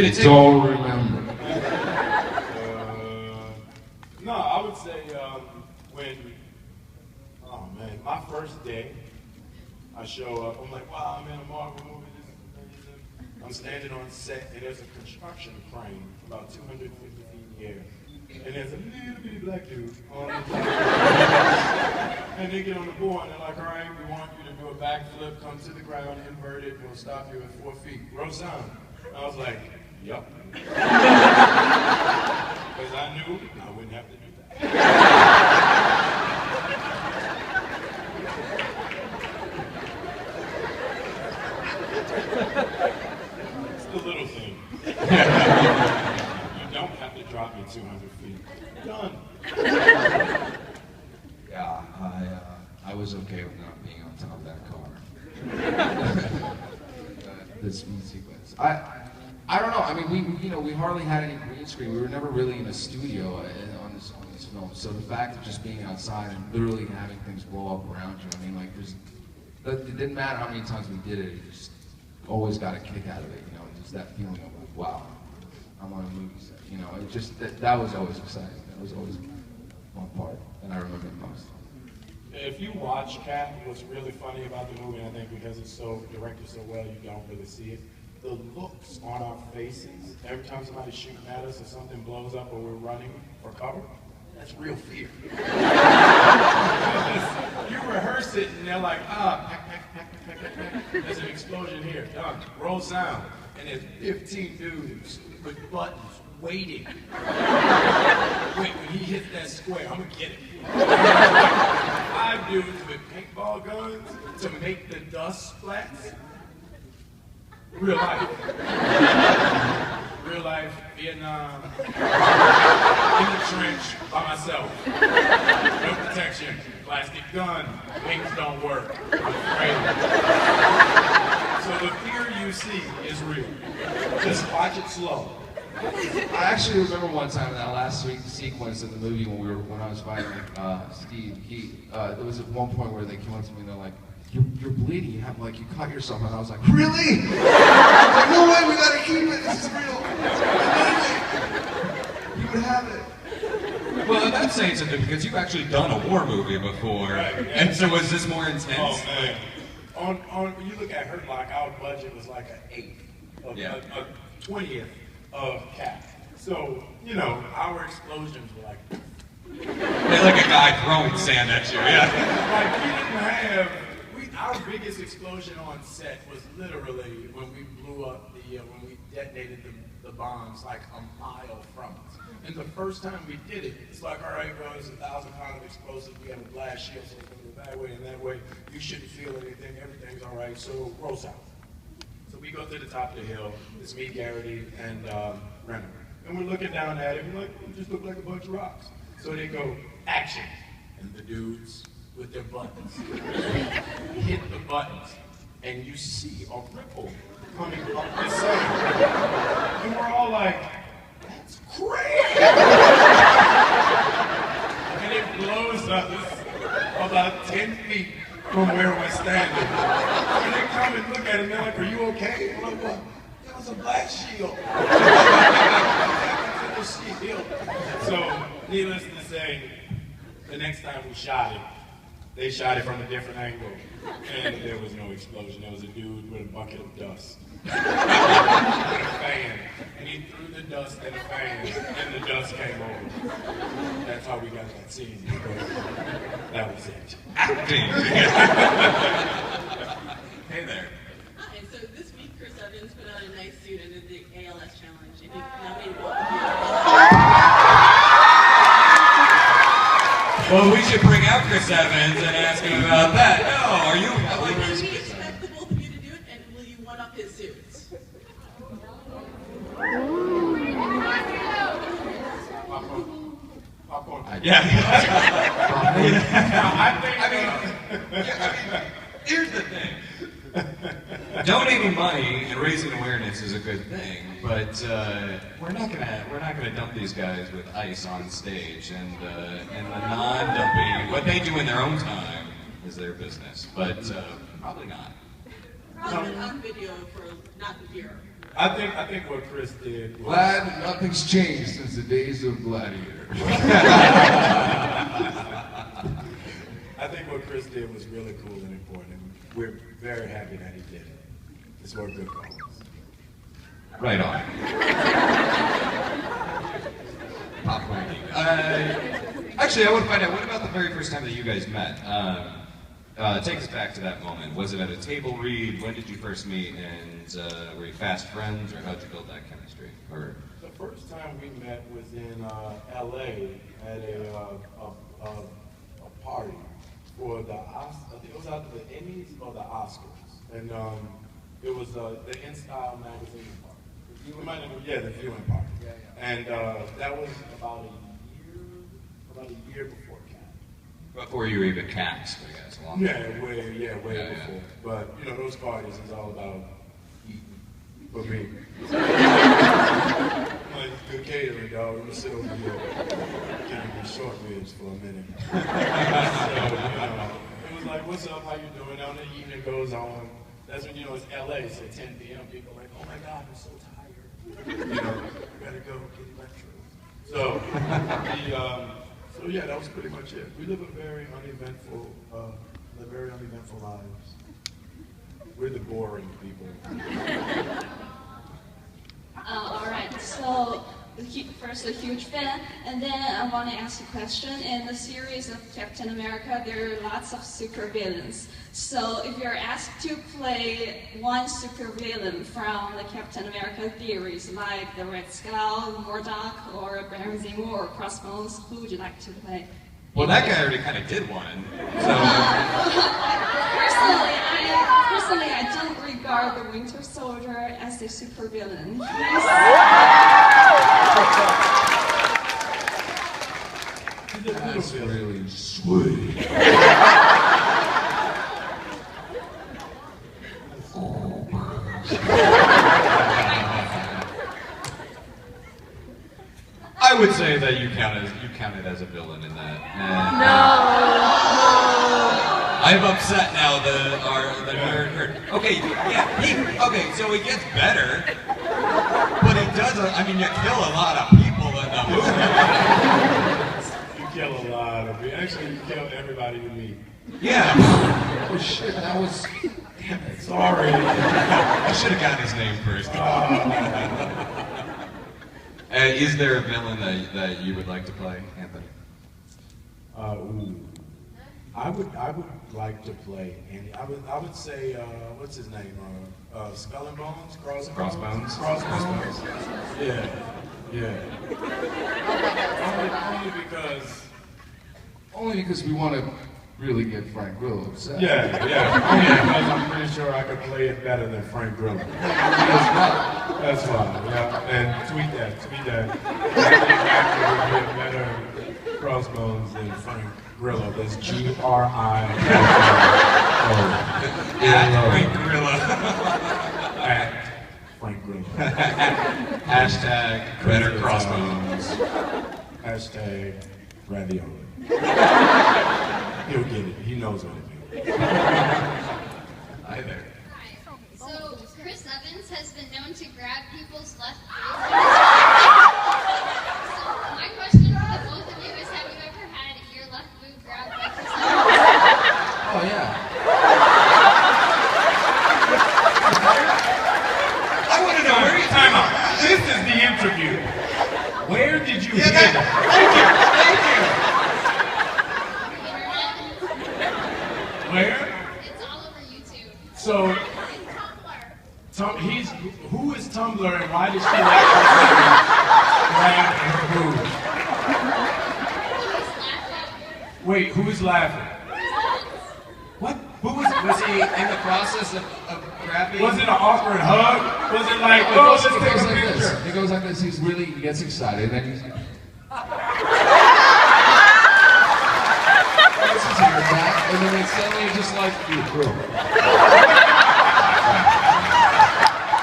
I don't remember. No, I would say my first day, I show up, I'm like, wow, I'm in a Marvel movie, this is amazing. I'm standing on set, and there's a construction crane about 250 feet in the air. And there's a little bitty black dude on the top. And they get on the board, and they're like, all right, we want you to do a backflip, come to the ground, invert it, we'll stop you at 4 feet. Roll sound. I was like, yup. Because I knew I wouldn't have to do that. It's the little thing. You don't have to drop me 200 feet. Done. Yeah, I was okay with not being on top of that car. This sequence. I don't know. I mean, we hardly had any green screen. We were never really in a studio on this film. So the fact of just being outside and literally having things blow up around you, I mean, like it didn't matter how many times we did it. You just always got a kick out of it. Just that feeling of like, wow, I'm on a movie set. It just that was always exciting. That was always one part, and I remember it most. If you watch Cat, what's really funny about the movie, and I think because it's so directed so well, you don't really see it. The looks on our faces, every time somebody's shooting at us or something blows up or we're running for cover, that's real fear. You rehearse it and they're like, there's an explosion here, done, roll sound. And there's 15 dudes with buttons waiting. Wait, when he hits that square, I'm gonna get it. 5 dudes with paintball guns to make the dust splats. Real life. Real life, Vietnam. In the trench by myself. No protection. Plastic gun. Wings don't work. I'm afraid. So the fear you see is real. Just watch it slow. I actually remember one time in that last sequence in the movie when I was fighting Steve. There was at one point where they came up to me and they're like, "You're bleeding. You cut yourself." And I was like, "Really?" I was like, "No way. We gotta keep it. This is real." You would have it. Well, that's saying something because you've actually done a war movie before, right, yeah. And so was this more intense? Oh man. When you look at Hurt Lock, our budget was like an 1/8, a 20th of Cat. So, our explosions were like... They're like a guy throwing sand at you, yeah. Like, we didn't have... Our biggest explosion on set was literally when we blew up when we detonated the bombs like a mile from us. And the first time we did it, it's like, all right, bro, it's 1,000 pounds of explosive. We have a blast shield, so it's going to go that way and that way. You shouldn't feel anything. Everything's all right. So roll south. So we go to the top of the hill. It's me, Garrity, and Renner. And we're looking down at it. We're like, we just look like a bunch of rocks. So they go, action. And the dudes with their buttons hit the buttons. And you see a ripple coming up the side. And we're all like, that's crazy! And it blows us about 10 feet from where we're standing. And they come and look at it and they're like, are you okay? I'm like, what? That was a black shield. It was a shield. So, needless to say, the next time we shot it, they shot it from a different angle. And there was no explosion. There was a dude with a bucket of dust. And a fan. And he threw the dust in the fan, and the dust came over. That's how we got that scene. That was it. Acting! Hey there. Hi, so this week Chris Evans put on a nice suit and did the ALS challenge. I think nominated Well, we should bring out Chris Evans and ask him about that. No, are you? Would we expect the both of you to do it, and will you one-up his suits? Popcorn. Yeah. Here's the thing. Donating money and raising awareness is a good thing, but we're not gonna dump these guys with ice on stage, and the non-dumping, what they do in their own time is their business, but probably not. Probably on video for not the beer. I think what Chris did was... Glad nothing's changed since the days of Gladiator. I think what Chris did was really cool and important. We're very happy that he did it. It's what good calls. Right on. Pop ranking. Actually, I want to find out, what about the very first time that you guys met? Take us back to that moment. Was it at a table read? When did you first meet? And were you fast friends, or how'd you build that chemistry? Or the first time we met was in L.A. at a party for the I think it was either the Emmys or the Oscars, and it was the In Style magazine party. The viewing party. Yeah. And that was about a year before CAT. before you were even cast, I guess. Way before. But you know, those parties is all about eating for me. Like good catering, dog. I'm gonna sit over here giving me short ribs for a minute. So, it was like, what's up? How you doing? Now the evening goes on. That's when, it's LA, so 10 p.m. people are like, oh my God, I'm so tired. Gotta go get electrodes. So, that was pretty much it. We live very uneventful lives. We're the boring people. All right, so first a huge fan, and then I want to ask a question. In the series of Captain America, there are lots of supervillains. So if you're asked to play one supervillain from the Captain America theories, like the Red Skull, Murdoch, or Baron Zemo, or Crossbones, who would you like to play? Well, that guy already kind of did one. So. Personally, I don't regard the Winter Soldier as a supervillain. That's really sweet. I would say that you counted as a villain in that. No. I'm upset now. The nerd hurt. Okay, so he gets better, but he doesn't. I mean, you kill a lot of people in the movie. You kill a lot of people. Actually, you kill everybody you meet. Yeah. Oh shit, that was. Damn it. Sorry. I should have gotten his name first. Is there a villain that you would like to play, Anthony? I would like to play Andy. I would say what's his name? Skull and Bones? Crossbones. Crossbones. Yeah. Only because we want to really get Frank Grillo upset. Yeah. Only because I'm pretty sure I could play it better than Frank Grillo. That's fine. Yeah. And tweet that. I think would be a better Crossbones than Frank Grillo. That's G-R-I-L-L-O. At Frank Grillo. At Frank Grillo. Hashtag better Crossbones. Hashtag ravioli. He'll get it. He knows what it means. Hi there. So, Chris Evans has been known to grab people's left boob. So, my question for the both of you is, have you ever had your left boob grabbed by Chris Evans? Oh yeah. I want to know where you Time out. This is the interview. Where did you hear that? Thank you. Where? It's all over YouTube. So, who is Tumblr and why did she grab her boob? Wait, who's laughing? What? Who was Was he in the process of grabbing? Was it an awkward hug? Was it like, oh, let's take a picture? He goes like this. He gets excited, and he's like, this is hair back, and then it's suddenly just like, you through.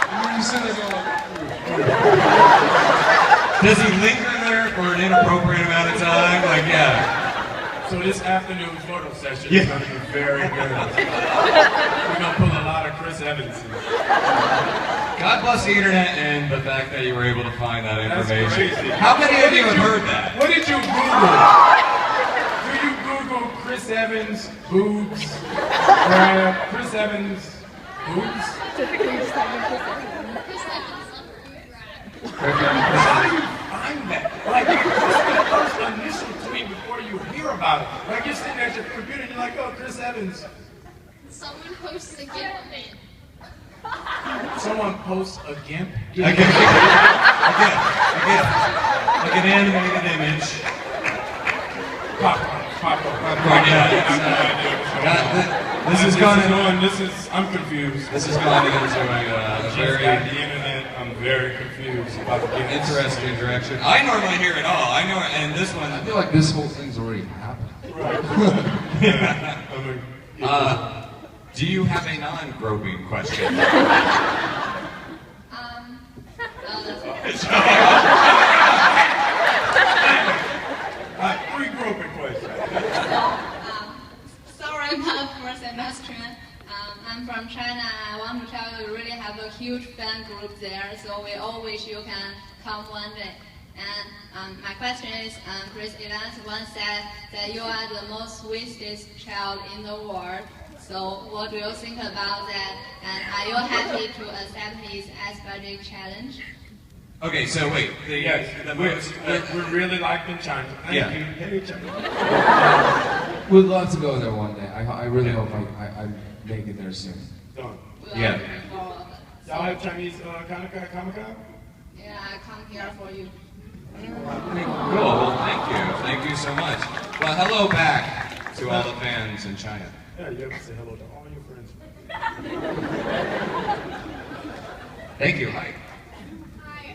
And then you sit there going like, Does he linger there for an inappropriate amount of time? Like, yeah. So this afternoon photo session is going to be very good. We're going to pull a lot of Chris Evans in. God bless the internet and the fact that you were able to find that That's information. crazy. How many of you have heard that? What did you Google? Do you Google Chris Evans boobs? Chris Evans boobs? Typically, just type in Chris Evans. How do you find that? Like, what's the first initial tweet before you hear about it? Like, you're sitting at your computer and you're like, oh, Chris Evans. Someone posts a GIF of it. Someone posts a GIMP. Again. Like an animated image. Popcorn. Yeah. This has gone into I'm confused. This has gone into a She's very got the internet. I'm very confused about the GIMP. interesting direction. I normally hear it all. I know, and this one. I feel like this whole thing's already happened. Yeah. I mean, Do you have a non-groping question? Three groping questions. Sorry about for Sebastian. I'm from China. I want to tell you we really have a huge fan group there, so we all wish you can come one day. And my question is, Chris Evans once said that you are the most sweetest child in the world. So what do you think about that? And are you happy to accept his Asperger challenge? Okay, so wait. Yes, we're really like in China. Thank Yeah. you. Hey, China. We'd love to go there one day. I really hope I make it there soon. Done. Yeah. Y'all have Chinese Comic-Con? Yeah, I come here for you. Cool. Well, thank you. Thank you so much. Well, hello back to all the fans in China. Yeah, you have to say hello to all your friends. Thank you. Hi. Hi,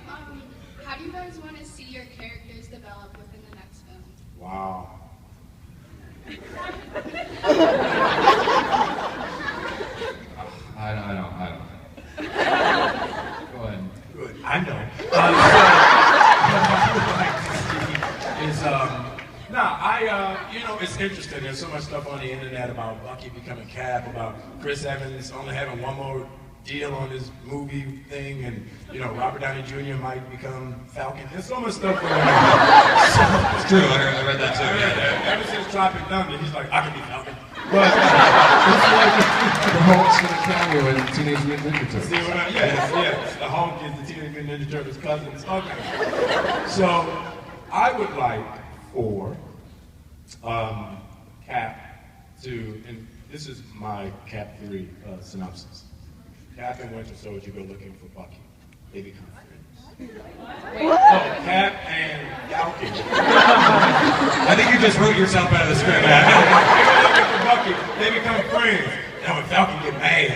how do you guys want to see your characters develop within the next film? Wow. I don't. Go ahead. Good. I know. It's interesting. There's so much stuff on the internet about Bucky becoming Cap, about Chris Evans only having one more deal on his movie thing, and Robert Downey Jr. might become Falcon. There's so much stuff going on. It's true. I read that too. Yeah. Ever since Tropic Thunder, he's like, I can be Falcon. But The Hulk's gonna cameo in Teenage Mutant Ninja Turtles. see what I? Yes. The Hulk is the Teenage Mutant Ninja Turtles' cousins. Okay. So I would like for Cap to, and this is my Cap 3 synopsis. Cap and Winter Soldier go looking for Bucky. They become friends. Oh, Cap and Falcon. I think you just wrote yourself out of the script. They go looking for Bucky. They become friends. Now when Falcon get mad.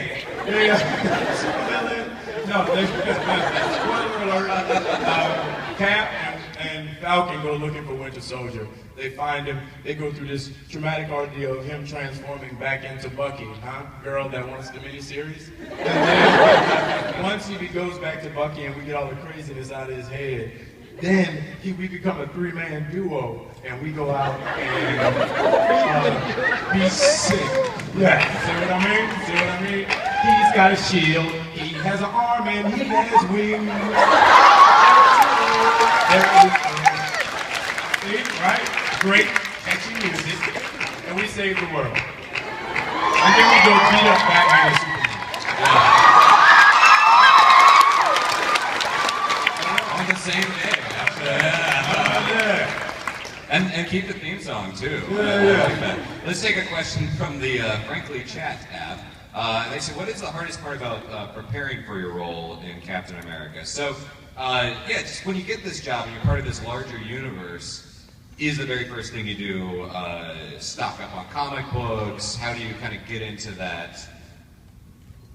No, spoiler alert. Cap and Falcon go looking for Winter Soldier. They find him. They go through this traumatic ordeal of him transforming back into Bucky, girl that wants the miniseries. And then once he goes back to Bucky and we get all the craziness out of his head, then we become a three-man duo and we go out and be sick. Yeah, see what I mean? He's got a shield, he has an arm, and he has wings. See, right? Great, catchy music, and we save the world. And then we go beat up Batman and Superman. On the same day. And keep the theme song too. I like that. Let's take a question from the Frankly Chat app. They say, what is the hardest part about preparing for your role in Captain America? So, just when you get this job and you're part of this larger universe, is the very first thing you do stock up on comic books? How do you kind of get into that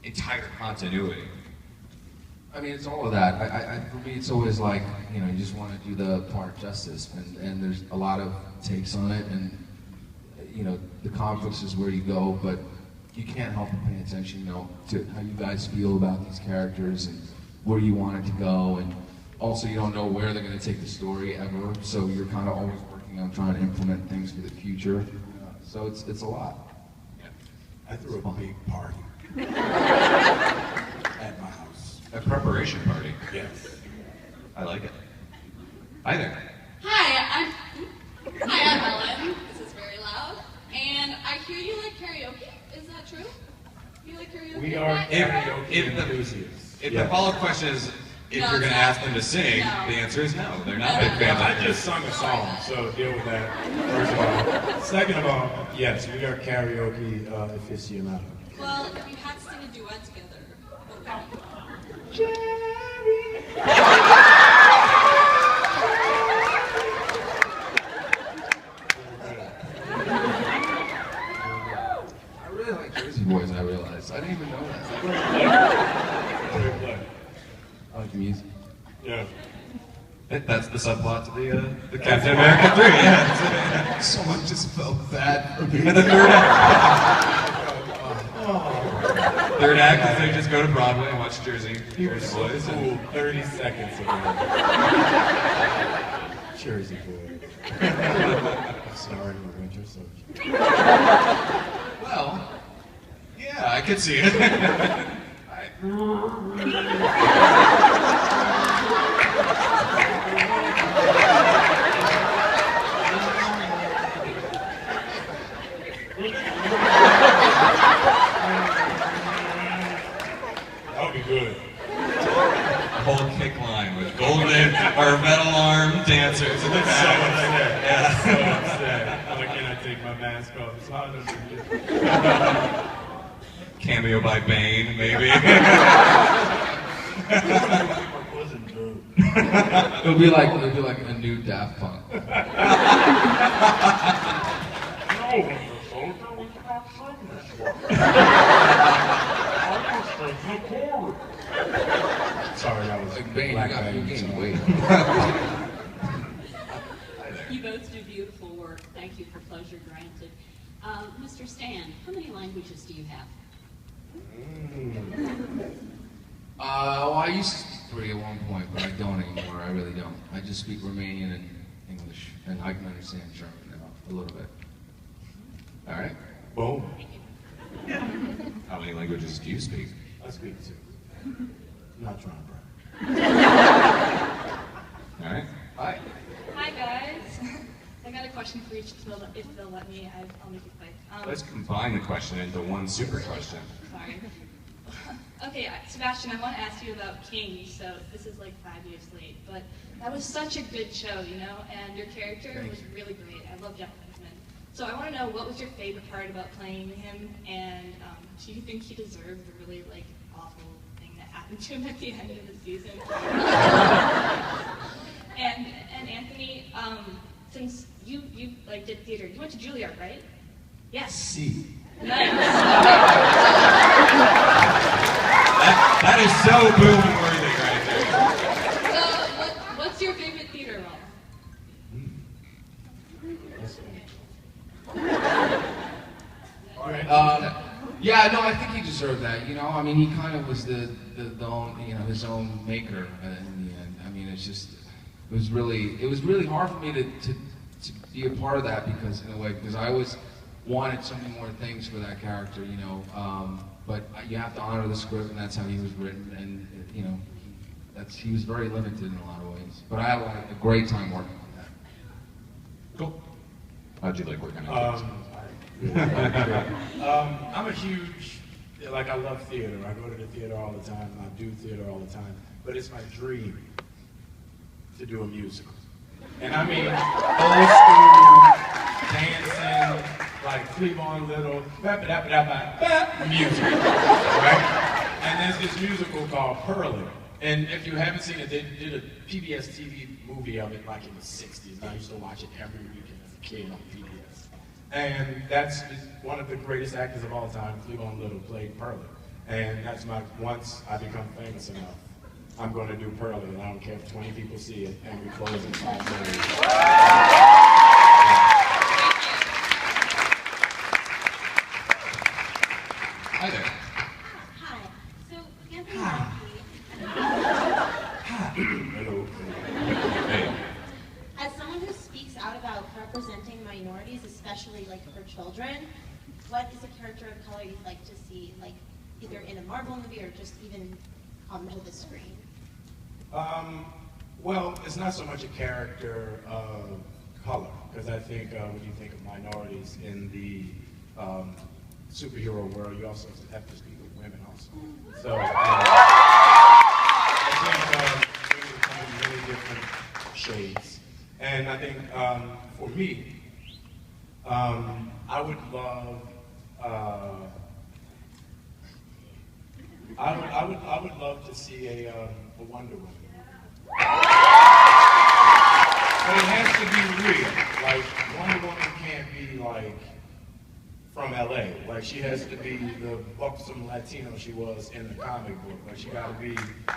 entire continuity? I mean, it's all of that. For me, it's always like, you just want to do the part justice, and there's a lot of takes on it, and the comic books is where you go, but you can't help but pay attention, to how you guys feel about these characters and where you want it to go, and also you don't know where they're going to take the story ever, so you're kind of always working on trying to implement things for the future. So it's a lot. I threw a big party at my house. A preparation party. Yes. I like it. Hi there. Hi, I'm Ellen. This is very loud. And I hear you like karaoke. Is that true? You like karaoke? We are karaoke If the- enthusiasts. If Yes. the follow-up question is if No, you're going it's to not. ask them to sing, No. the answer is no. They're not No, big no, fans. I of it. just sung a song, so deal with that, first of all. Second of all, yes, we are karaoke aficionados. Well, if you had to sing a duet together, what would I really like Jersey Boys, I realized. I didn't even know that. I like the music. Yeah. That's the subplot to the Captain America 3, yeah. Someone just felt bad for me. And the third act. Third act is they just go to Broadway and watch Jersey Boys. Cool, 30 seconds ago. Jersey Boys. Sorry, Winter Soldier. Well, yeah, I could see it. That would be good. A whole kick line with golden or metal arm dancers in the So back. upset. So upset. Why can't I take my mask off? It's hot under here. Cameo by Bane, maybe. Wasn't true. It'll be like a new Daft Punk. No, Winter Soldier, we cannot sing this one. I just think the chorus. Sorry, that was Like Bane, you Black got you Bane, gained so- weight. you both do beautiful work. Thank you for pleasure granted. Mr. Stan, how many languages do you have? Well, I used to speak 3 at one point, but I don't anymore. I really don't. I just speak Romanian and English, and I can understand German now a little bit. All right. Boom. How many languages do you speak? I speak two. Not trying to brag. All right. Hi. Hi guys. I got a question for each if they'll let me. I'll make it quick. Let's combine the question into one super question. Sorry. Okay, Sebastian, I want to ask you about King. So this is like 5 years late, but that was such a good show, you know, and your character was really great. I love Jeff Benjamin. So I want to know, what was your favorite part about playing him, and do you think he deserved the really like awful thing that happened to him at the end of the season? and Anthony, since you like did theater, you went to Juilliard, right? Yes. See. Nice. That is so boom worthy right there. So, what's your favorite theater role? Yeah, no, I think he deserved that. You know, I mean, he kind of was the own, you know, his own maker in the end. I mean, it was really hard for me to be a part of that because, in a way, because I always wanted so many more things for that character, you know. But you have to honor the script, and that's how he was written, and you know, he was very limited in a lot of ways. But I had a great time working on that. Cool. How'd you like working on it? I'm a huge, I love theater. I go to the theater all the time. I do theater all the time. But it's my dream to do a musical. And I mean, old school, dancing, like Cleavon Little, music, right? And there's this musical called Pearly. And if you haven't seen it, they did a PBS TV movie of it like in the 60s. And I used to watch it every weekend as a kid on PBS. And that's one of the greatest actors of all time, Cleavon Little, played Pearly. And that's once I become famous enough, I'm going to do Pearly, and I don't care if 20 people see it, and we close in 5 minutes. Hi there. Hi. So, Anthony Mackie, Hello. Hey. as someone who speaks out about representing minorities, especially like for children, what is a character of color you'd like to see, like either in a Marvel movie or just even onto the screen? Well, it's not so much a character of color, because I think when you think of minorities in the superhero world, you also have to speak with women also. So I think women come in really different shades. And I think for me, I would love I would love to see a Wonder Woman. But it has to be real. Like, Wonder Woman can't be like from LA. Like, she has to be the buxom Latino she was in the comic book. Like, she gotta be,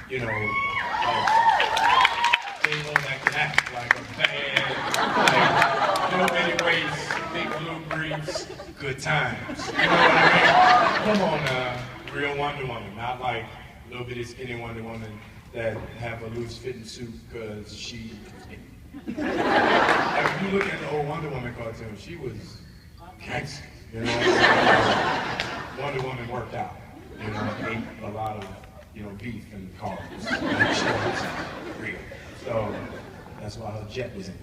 you know, like J-Lo that can act like a bad, like, no many ways, big blue briefs, good times. You know what I mean? Come on, real Wonder Woman, not like little bitty skinny Wonder Woman that have a loose fitting suit because she. Like, if you look at the old Wonder Woman cartoon, she was gangster, you know. Wonder Woman worked out, you know, ate a lot of, you know, beef and carbs. She was real. So that's why her jet was in.